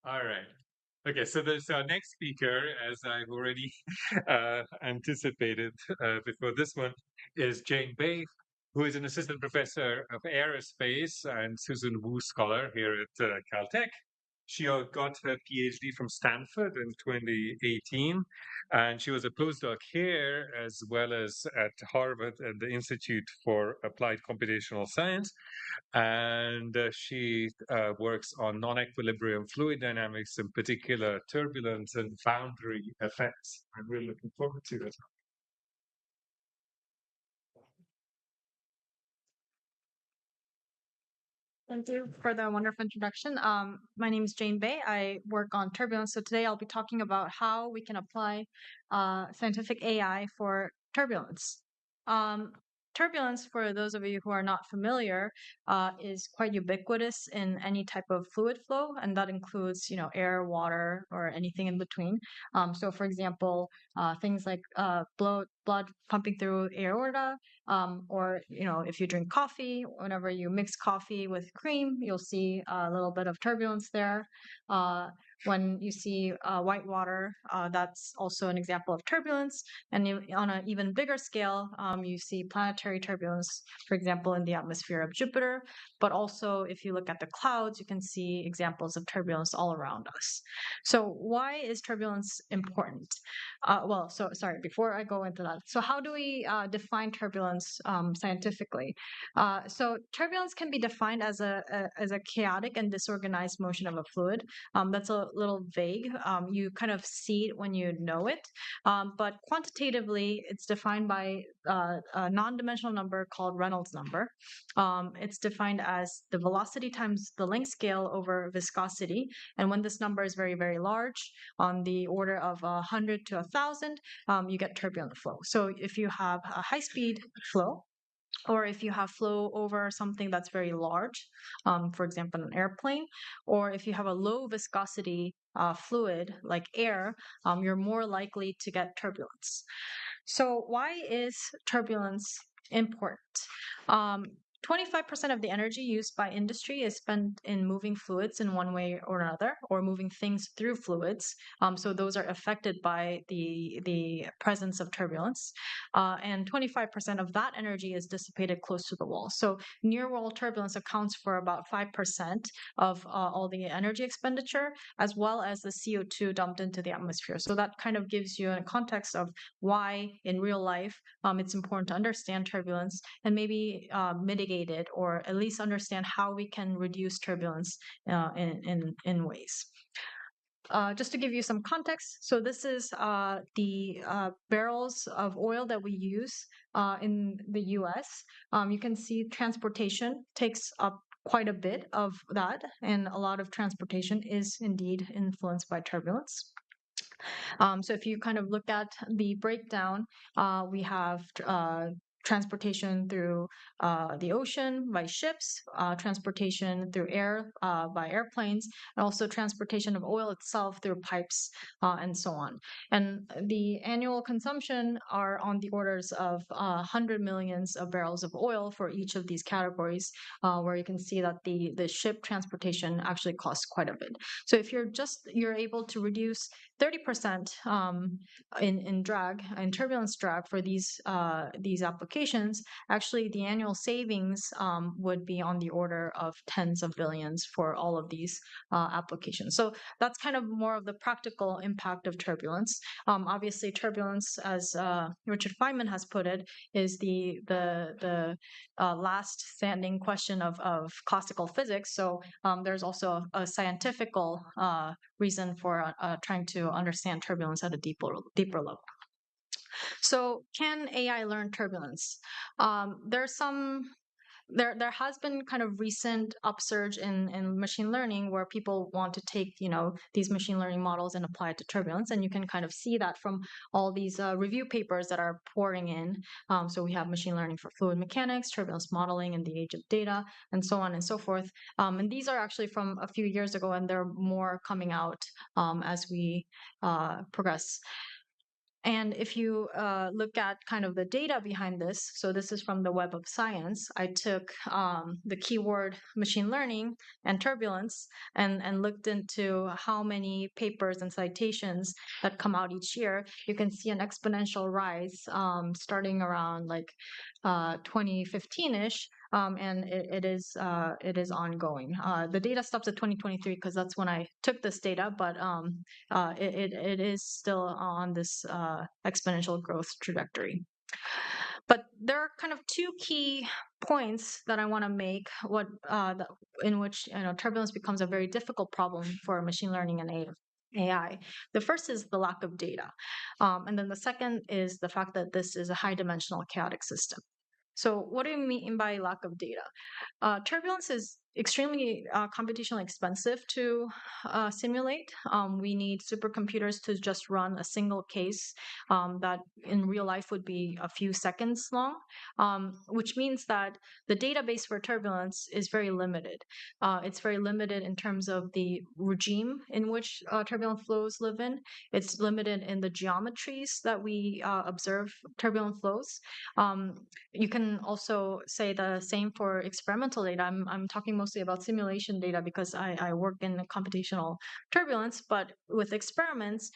All right. Okay, so this next speaker, as I've already anticipated before this one, is Jane Bay, who is an assistant professor of aerospace and Susan Wu Scholar here at Caltech. She got her PhD from Stanford in 2018, and she was a postdoc here as well as at Harvard at the Institute for Applied Computational Science. And she works on non-equilibrium fluid dynamics, in particular turbulence and boundary effects. I'm really looking forward to it. Thank you for the wonderful introduction. My name is Jane Bay. I work on turbulence. So today I'll be talking about how we can apply scientific AI for turbulence. Um, Turbulence, for those of you who are not familiar, is quite ubiquitous in any type of fluid flow, and that includes, air, water, or anything in between. So, for example, things like blood pumping through aorta, or if you drink coffee, whenever you mix coffee with cream, you'll see a little bit of turbulence there. uh, when you see white water, that's also an example of turbulence. And on an even bigger scale, you see planetary turbulence, for example, in the atmosphere of Jupiter. But also, if you look at the clouds, you can see examples of turbulence all around us. So why is turbulence important? So sorry, before I go into that, so how do we define turbulence scientifically? So turbulence can be defined as a chaotic and disorganized motion of a fluid. That's a little vague. You kind of see it when you know it, but quantitatively, it's defined by a non-dimensional number called Reynolds number. It's defined as the velocity times the length scale over viscosity, and when this number is very, very large, on the order of 100 to 1,000, you get turbulent flow. So if you have a high speed flow, or if you have flow over something that's very large, for example, an airplane, or if you have a low viscosity fluid like air, you're more likely to get turbulence. So, why is turbulence important? Um, 25% of the energy used by industry is spent in moving fluids in one way or another, or moving things through fluids. So those are affected by the presence of turbulence, and 25% of that energy is dissipated close to the wall. So near wall turbulence accounts for about 5% of all the energy expenditure, as well as the CO2 dumped into the atmosphere. So that kind of gives you a context of why in real life it's important to understand turbulence and maybe mitigate it, or at least understand how we can reduce turbulence in ways. Just to give you some context, so this is the barrels of oil that we use in the US. You can see transportation takes up quite a bit of that, and a lot of transportation is indeed influenced by turbulence. So if you kind of look at the breakdown, we have transportation through the ocean by ships, transportation through air by airplanes, and also transportation of oil itself through pipes, and so on. And the annual consumption are on the orders of 100 millions of barrels of oil for each of these categories, where you can see that the ship transportation actually costs quite a bit. So if you're able to reduce 30% in drag, in turbulence drag for these applications, actually the annual savings would be on the order of tens of billions for all of these applications. So that's kind of more of the practical impact of turbulence. Obviously, turbulence, as Richard Feynman has put it, is the last standing question of classical physics. So there's also a scientific reason for trying to understand turbulence at a deeper level. So, can AI learn turbulence? There's some there has been kind of recent upsurge in machine learning where people want to take these machine learning models and apply it to turbulence, and you can kind of see that from all these review papers that are pouring in. So we have machine learning for fluid mechanics, turbulence modeling in the age of data, and so on and so forth. And these are actually from a few years ago, and there are more coming out as we progress. And if you look at kind of the data behind this, so this is from the Web of Science. I took the keyword machine learning and turbulence and looked into how many papers and citations that come out each year. You can see an exponential rise starting around like 2015-ish. And it is ongoing. The data stops at 2023 because that's when I took this data, but it is still on this exponential growth trajectory. But there are kind of two key points that I want to make. In which turbulence becomes a very difficult problem for machine learning and AI. The first is the lack of data, and then the second is the fact that this is a high-dimensional chaotic system. So, what do you mean by lack of data? Turbulence is extremely computationally expensive to simulate. We need supercomputers to just run a single case that in real life would be a few seconds long, which means that the database for turbulence is very limited. It's very limited in terms of the regime in which turbulent flows live in. It's limited in the geometries that we observe turbulent flows. You can also say the same for experimental data. I'm talking mostly about simulation data because I work in computational turbulence, but with experiments,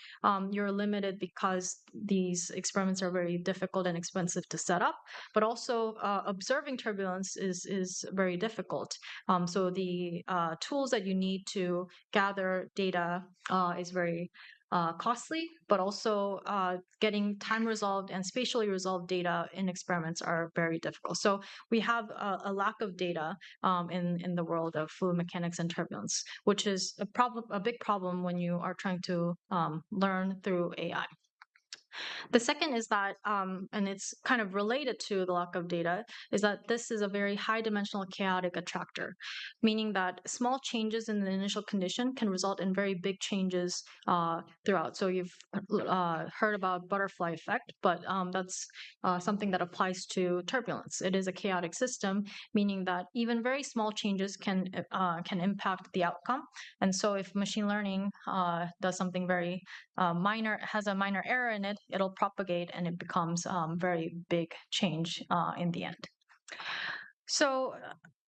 you're limited because these experiments are very difficult and expensive to set up, but also observing turbulence is very difficult. So the tools that you need to gather data is very costly, but also getting time resolved and spatially resolved data in experiments are very difficult. So we have a lack of data in the world of fluid mechanics and turbulence, which is a big problem when you are trying to learn through AI. The second is that, and it's kind of related to the lack of data, is that this is a very high dimensional chaotic attractor, meaning that small changes in the initial condition can result in very big changes throughout. So you've heard about butterfly effect, but that's something that applies to turbulence. It is a chaotic system, meaning that even very small changes can impact the outcome. And so if machine learning does something very minor, has a minor error in it, it'll propagate and it becomes very big change in the end. So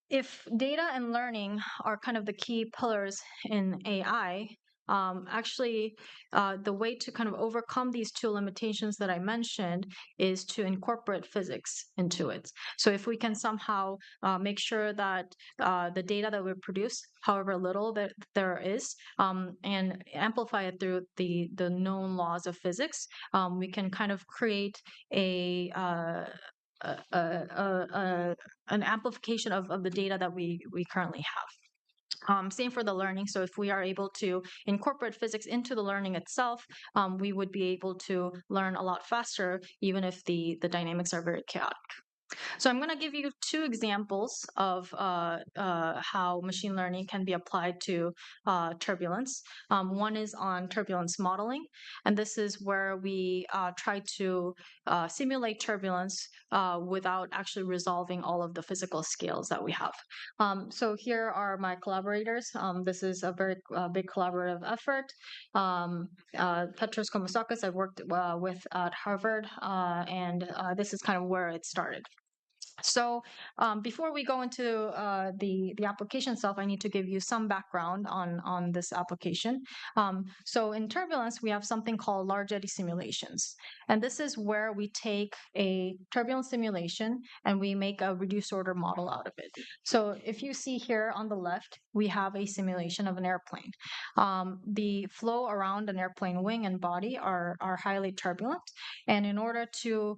if data and learning are kind of the key pillars in AI, actually, the way to kind of overcome these two limitations that I mentioned is to incorporate physics into it. So if we can somehow make sure that the data that we produce, however little that there is, and amplify it through the known laws of physics, we can kind of create a uh, uh, an amplification of the data that we currently have. Same for the learning. So if we are able to incorporate physics into the learning itself, we would be able to learn a lot faster, even if the dynamics are very chaotic. So I'm going to give you two examples of how machine learning can be applied to turbulence. One is on turbulence modeling, and this is where we try to simulate turbulence without actually resolving all of the physical scales that we have. So here are my collaborators. This is a very big collaborative effort. Petros Komosakis, I've worked with at Harvard, and this is kind of where it started. So before we go into the application itself, I need to give you some background on this application. So in turbulence, we have something called large eddy simulations, and this is where we take a turbulence simulation and we make a reduced order model out of it. So if you see here on the left, we have a simulation of an airplane. The flow around an airplane wing and body are highly turbulent, and in order to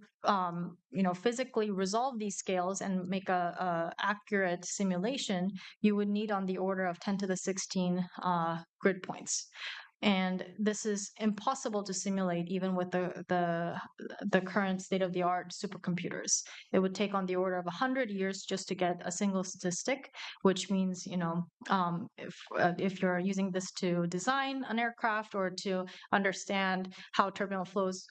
physically resolve these scales and make a accurate simulation, you would need on the order of 10 to the 16 grid points. And this is impossible to simulate even with the current state of the art supercomputers. It would take on the order of 100 years just to get a single statistic, which means if you're using this to design an aircraft or to understand how turbulent flows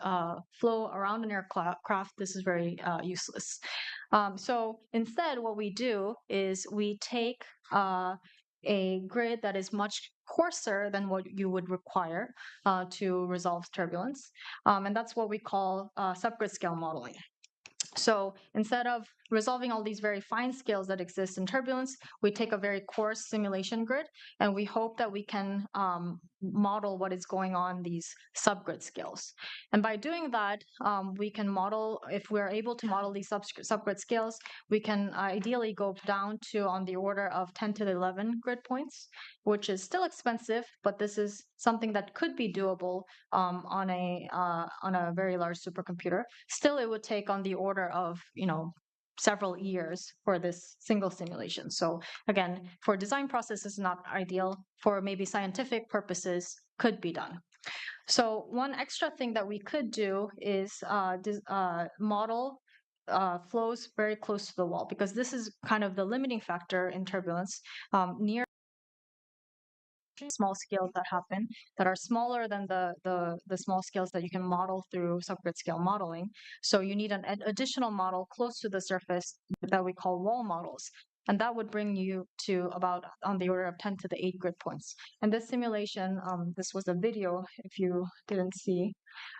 flow around an aircraft, this is very useless. So instead, what we do is we take a grid that is much coarser than what you would require to resolve turbulence. And that's what we call subgrid scale modeling. So instead of resolving all these very fine scales that exist in turbulence, we take a very coarse simulation grid, and we hope that we can model what is going on these subgrid scales. And by doing that, we can model, if we're able to model these subgrid scales, we can ideally go down to on the order of 10 to the 11 grid points, which is still expensive, but this is something that could be doable on a very large supercomputer. Still, it would take on the order of several years for this single simulation. So again, for design processes, not ideal. For maybe scientific purposes, could be done. So one extra thing that we could do is model flows very close to the wall, because this is kind of the limiting factor in turbulence. Near small scales that happen that are smaller than the small scales that you can model through subgrid scale modeling. So you need an additional model close to the surface that we call wall models. And that would bring you to about on the order of 10 to the 8 grid points. And this simulation, this was a video, if you didn't see,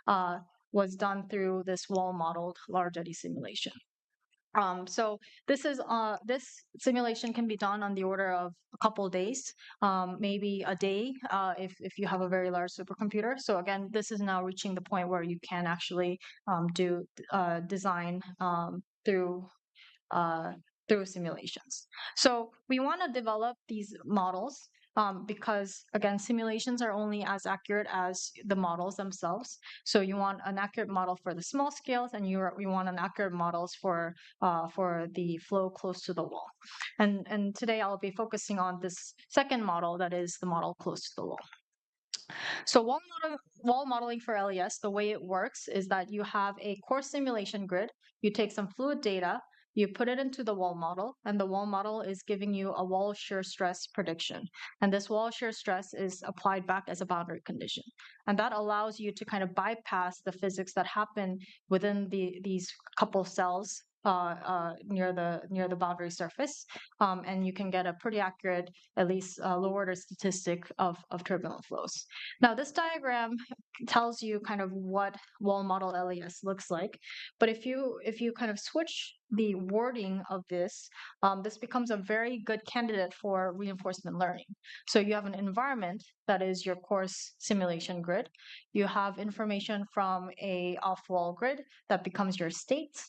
uh, was done through this wall modeled large eddy simulation. So this simulation can be done on the order of a couple of days, maybe a day, if you have a very large supercomputer. So again, this is now reaching the point where you can actually do design through uh, through simulations. So we want to develop these models because, again, simulations are only as accurate as the models themselves. So you want an accurate model for the small scales, and you want an accurate models for the flow close to the wall. And today I'll be focusing on this second model, that is the model close to the wall. So wall modeling for LES, the way it works is that you have a core simulation grid. You take some fluid data, you put it into the wall model, and the wall model is giving you a wall shear stress prediction. And this wall shear stress is applied back as a boundary condition. And that allows you to kind of bypass the physics that happen within these couple cells near the boundary surface, and you can get a pretty accurate, at least low order statistic of turbulent flows. Now, this diagram tells you kind of what wall model LES looks like, but if you kind of switch the wording of this, this becomes a very good candidate for reinforcement learning. So you have an environment that is your course simulation grid. You have information from a off-wall grid that becomes your states.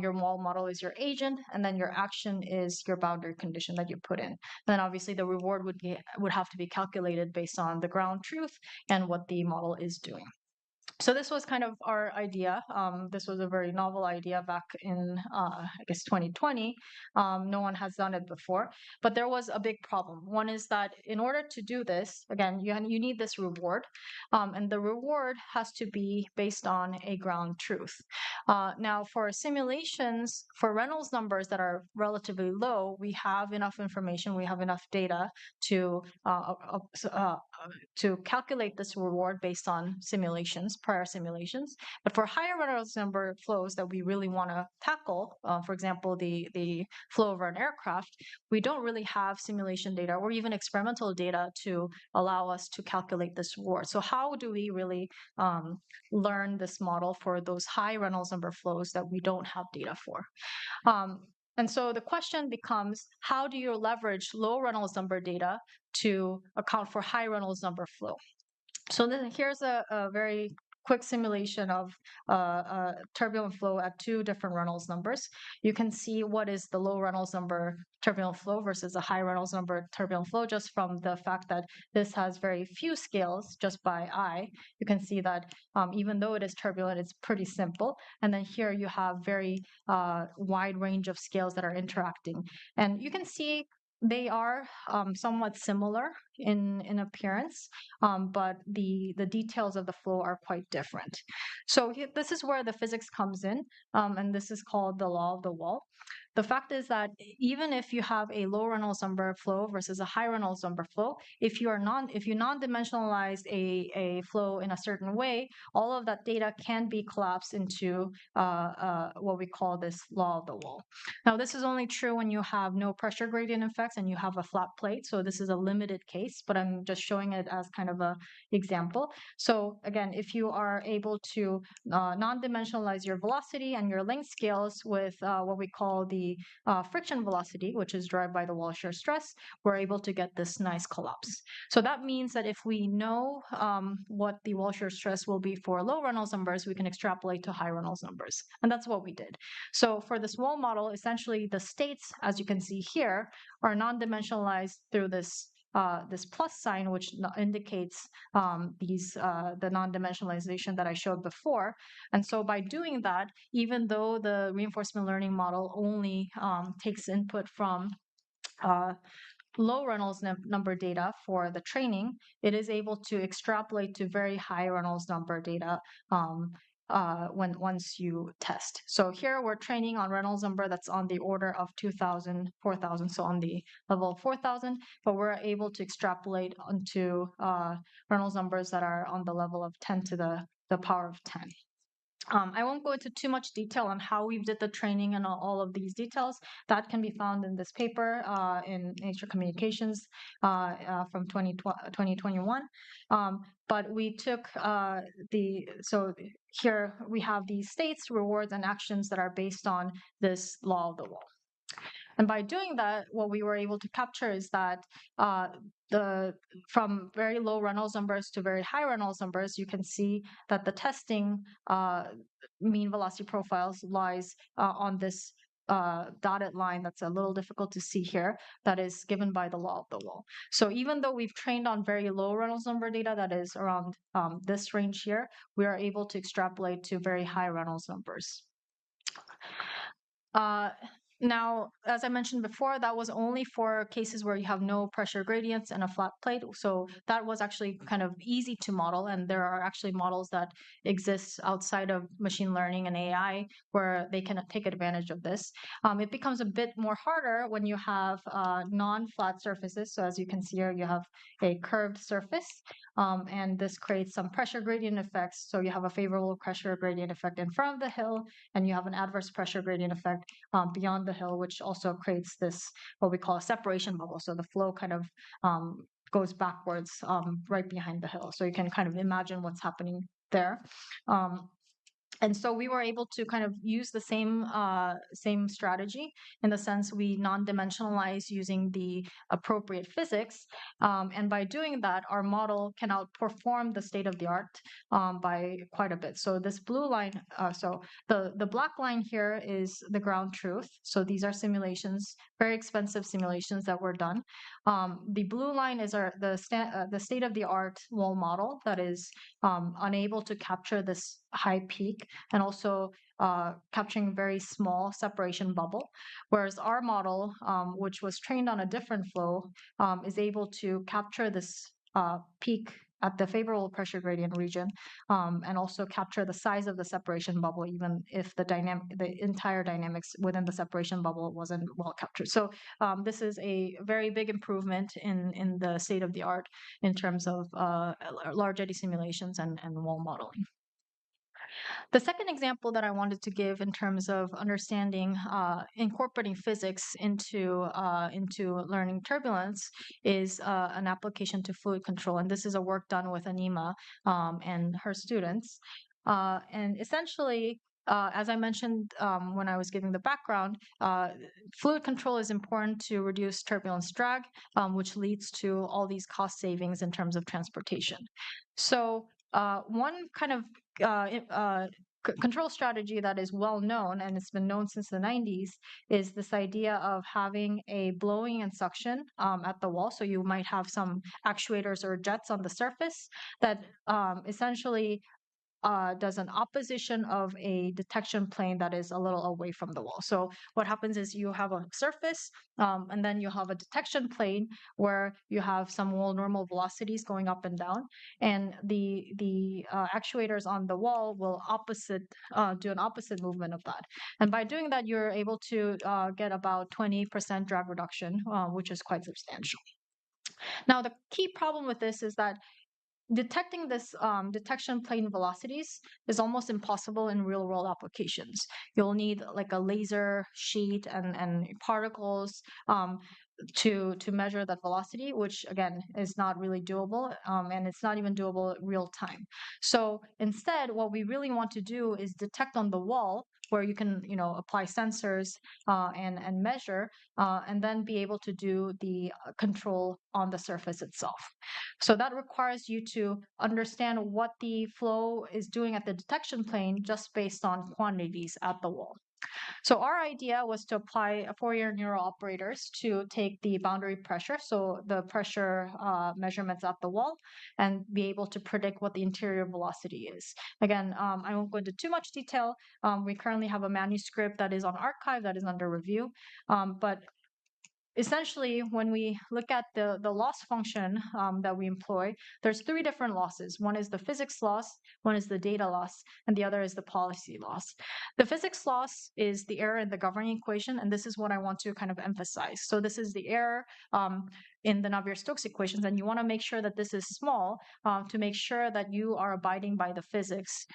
Your wall model is your agent, and then your action is your boundary condition that you put in. And then obviously the reward would have to be calculated based on the ground truth and what the model is doing. So this was kind of our idea. This was a very novel idea back in, I guess, 2020. No one has done it before, but there was a big problem. One is that in order to do this, again, you need this reward, and the reward has to be based on a ground truth. Now, for simulations, for Reynolds numbers that are relatively low, we have enough information, we have enough data to to calculate this reward based on prior simulations. But for higher Reynolds number flows that we really want to tackle, for example, the flow over an aircraft, we don't really have simulation data or even experimental data to allow us to calculate this reward. So how do we really learn this model for those high Reynolds number flows that we don't have data for? Um, and so the question becomes, how do you leverage low Reynolds number data to account for high Reynolds number flow? So then here's a very quick simulation of turbulent flow at two different Reynolds numbers. You can see what is the low Reynolds number turbulent flow versus a high Reynolds number turbulent flow just from the fact that this has very few scales just by eye. You can see that even though it is turbulent, it's pretty simple. And then here you have very wide range of scales that are interacting. And you can see they are somewhat similar in appearance, but the details of the flow are quite different. So this is where the physics comes in, and this is called the law of the wall. the fact is that even if you have a low Reynolds number flow versus a high Reynolds number flow, if you non-dimensionalize a flow in a certain way, all of that data can be collapsed into what we call this law of the wall. Now, this is only true when you have no pressure gradient effects and you have a flat plate. So this is a limited case, but I'm just showing it as kind of a example. So again, if you are able to non-dimensionalize your velocity and your length scales with what we call the friction velocity, which is derived by the wall shear stress, we're able to get this nice collapse. So that means that if we know what the wall shear stress will be for low Reynolds numbers, we can extrapolate to high Reynolds numbers. And that's what we did. So for this wall model, essentially the states, as you can see here, are non-dimensionalized through this plus sign, which indicates the non-dimensionalization that I showed before. And so by doing that, even though the reinforcement learning model only takes input from low Reynolds number data for the training, it is able to extrapolate to very high Reynolds number data once you test. So here we're training on Reynolds number that's on the order of 2,000, 4,000, so on the level of 4,000, but we're able to extrapolate onto Reynolds numbers that are on the level of 10 to the power of 10. I won't go into too much detail on how we did the training and all of these details. That can be found in this paper in Nature Communications from 2021. But we took so here we have these states, rewards, and actions that are based on this law of the wall. And by doing that, what we were able to capture is that from very low Reynolds numbers to very high Reynolds numbers, you can see that the testing mean velocity profiles lies on this dotted line that's a little difficult to see here, that is given by the law of the wall. So even though we've trained on very low Reynolds number data, that is around this range here, we are able to extrapolate to very high Reynolds numbers. Uh, Now, as I mentioned before, that was only for cases where you have no pressure gradients and a flat plate. So that was actually kind of easy to model. And there are actually models that exist outside of machine learning and AI where they can take advantage of this. It becomes a bit more harder when you have non-flat surfaces. So as you can see here, you have a curved surface. And this creates some pressure gradient effects. So you have a favorable pressure gradient effect in front of the hill, and you have an adverse pressure gradient effect beyond the hill, which also creates this, what we call a separation bubble. So the flow kind of goes backwards right behind the hill. So you can kind of imagine what's happening there. And so we were able to kind of use the same strategy, in the sense we non-dimensionalize using the appropriate physics, and by doing that, our model can outperform the state of the art by quite a bit. So this blue line, so the black line here is the ground truth. So these are simulations, very expensive simulations that were done. The blue line is the state of the art wall model that is unable to capture this high peak, and also capturing very small separation bubble. Whereas our model, which was trained on a different flow, is able to capture this peak at the favorable pressure gradient region, and also capture the size of the separation bubble, even if the entire dynamics within the separation bubble wasn't well captured. So this is a very big improvement in the state of the art in terms of large eddy simulations and wall modeling. The second example that I wanted to give in terms of understanding, incorporating physics into learning turbulence is an application to fluid control. And this is a work done with Anima and her students. And essentially, as I mentioned when I was giving the background, fluid control is important to reduce turbulence drag, which leads to all these cost savings in terms of transportation. So one kind of control strategy that is well known, and it's been known since the 90s, is this idea of having a blowing and suction at the wall. So you might have some actuators or jets on the surface that essentially does an opposition of a detection plane that is a little away from the wall. So what happens is you have a surface, and then you have a detection plane where you have some wall normal velocities going up and down, and the actuators on the wall will opposite do an opposite movement of that. And by doing that, you're able to get about 20% drag reduction, which is quite substantial. Now, the key problem with this is that detecting this detection plane velocities is almost impossible in real world applications. You'll need like a laser sheet and particles to measure that velocity, which again is not really doable, and it's not even doable real time. So instead, what we really want to do is detect on the wall where you can apply sensors and measure, and then be able to do the control on the surface itself. So that requires you to understand what the flow is doing at the detection plane just based on quantities at the wall. So our idea was to apply Fourier neural operators to take the boundary pressure, so the pressure measurements at the wall, and be able to predict what the interior velocity is. Again, I won't go into too much detail. We currently have a manuscript that is on archive that is under review, but essentially, when we look at the loss function that we employ, there's three different losses. One is the physics loss, one is the data loss, and the other is the policy loss. The physics loss is the error in the governing equation, and this is what I want to kind of emphasize. So this is the error in the Navier-Stokes equations, and you want to make sure that this is small to make sure that you are abiding by the physics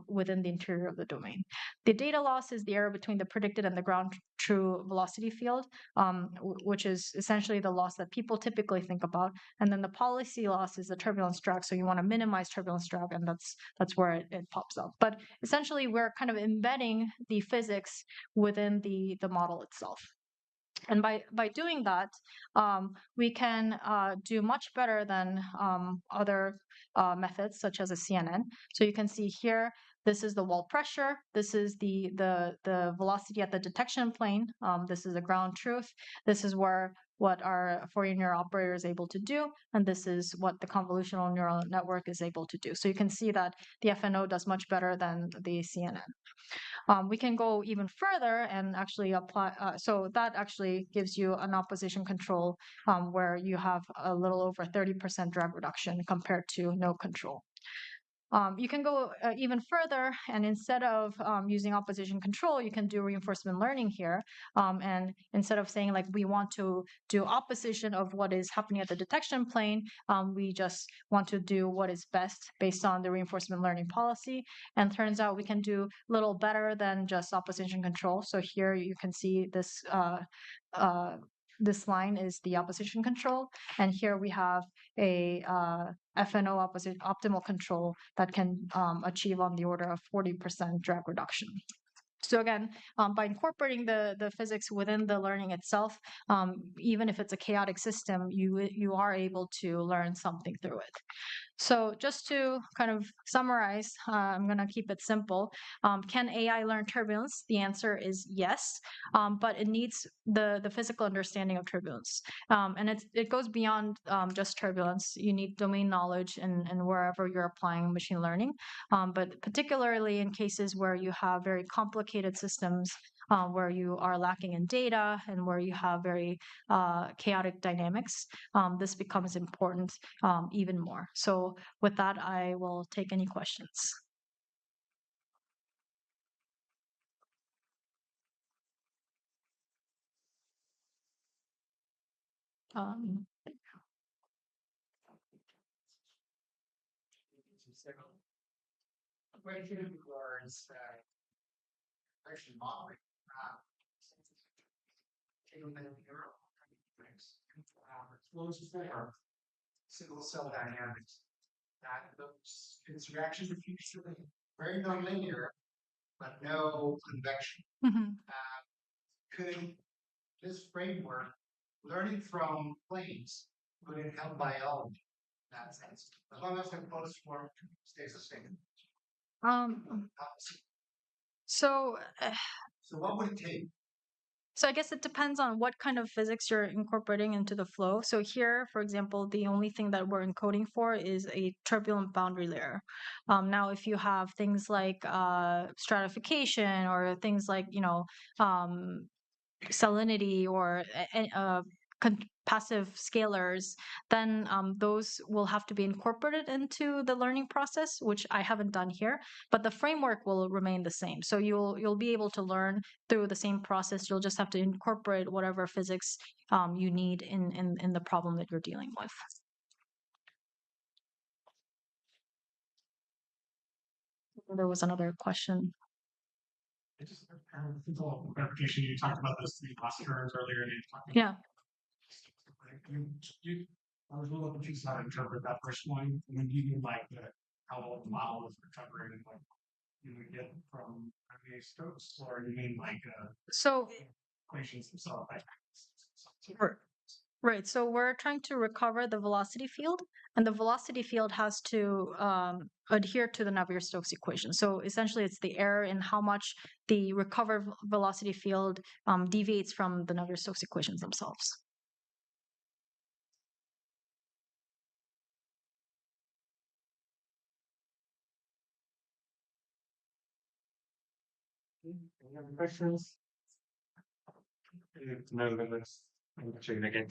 within the interior of the domain. The data loss is the error between the predicted and the ground true velocity field, which is essentially the loss that people typically think about. And then the policy loss is the turbulence drag. So you want to minimize turbulence drag, and that's where it pops up. But essentially, we're kind of embedding the physics within the model itself. And by doing that, we can do much better than other methods, such as a CNN. So you can see here, this is the wall pressure. This is the velocity at the detection plane. This is the ground truth. This is what our Fourier neural operator is able to do, and this is what the convolutional neural network is able to do. So you can see that the FNO does much better than the CNN. We can go even further and actually apply. So that actually gives you an opposition control where you have a little over 30% drag reduction compared to no control. You can go even further, and instead of using opposition control, you can do reinforcement learning here. And instead of saying like we want to do opposition of what is happening at the detection plane, we just want to do what is best based on the reinforcement learning policy. And turns out we can do a little better than just opposition control. So here you can see this. This line is the opposition control, and here we have a FNO optimal control that can achieve on the order of 40% drag reduction. So again, by incorporating the physics within the learning itself, even if it's a chaotic system, you are able to learn something through it. So just to kind of summarize, I'm going to keep it simple. Can AI learn turbulence? The answer is yes, but it needs the physical understanding of turbulence. And it goes beyond just turbulence. You need domain knowledge and wherever you're applying machine learning. But particularly in cases where you have very complicated systems, where you are lacking in data and where you have very chaotic dynamics, this becomes important even more. So with that, I will take any questions. Um, mhm. Um, so So I guess it depends on what kind of physics you're incorporating into the flow. So here, for example, the only thing that we're encoding for is a turbulent boundary layer. Now, if you have things like stratification or things like, um, salinity or passive scalars, then those will have to be incorporated into the learning process, which I haven't done here. But the framework will remain the same. So you'll be able to learn through the same process. You'll just have to incorporate whatever physics you need in the problem that you're dealing with. There was another question. I just clarification. You talked about this three last terms earlier, and you talked Yeah. you, I was a little confused how to interpret that first one. When you mean like how the model is recovering, like you would get from RNA Stokes, or you mean like So equations themselves? Like, r- right. So we're trying to recover the velocity field, and the velocity field has to adhere to the Navier-Stokes equation. So essentially, it's the error in how much the recovered velocity field deviates from the Navier-Stokes equations themselves. any other questions? No, that's I'm checking again.